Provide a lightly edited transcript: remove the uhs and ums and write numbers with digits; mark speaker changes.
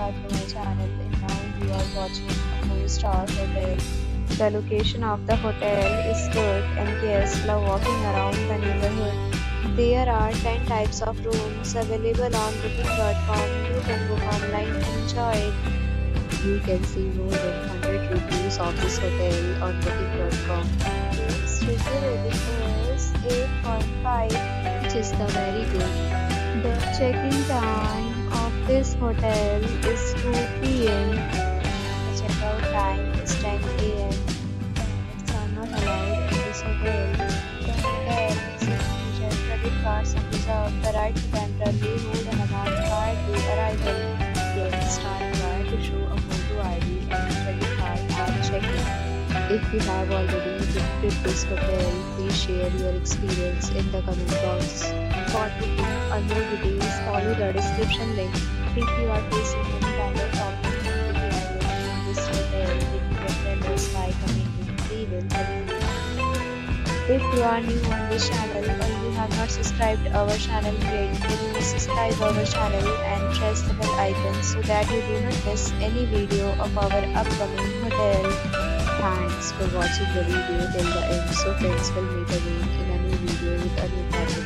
Speaker 1: back to my channel, and now you are watching a 4-star hotel. The location of the hotel is good and guests love walking around the neighborhood. There are 10 types of rooms available on booking.com. You can book online and enjoy it. You can see more than 100 reviews of this hotel on booking.com. Its review rating is 8.5, which is the very good. The check-in time of this hotel is 2 p.m. The checkout time is 10 a.m. Pets are not allowed in this hotel. The hotel accepts major credit cards and reserves the right to temporarily hold an amount prior to arrival. Guests are required to show a photo ID and credit card at check-in. If you have already visited this hotel, please share your experience in the comment box. For booking or more details, follow the description link. If you are facing any kind of problem with arrival in this hotel, then you can tell us by commenting. We will help you. If you are new on this channel or you have not subscribed our channel yet, then please subscribe our channel and press the bell icon so that you do not miss any video of our upcoming hotel. Thanks for watching the video till the end. So friends, will meet again in a new video with a new topic.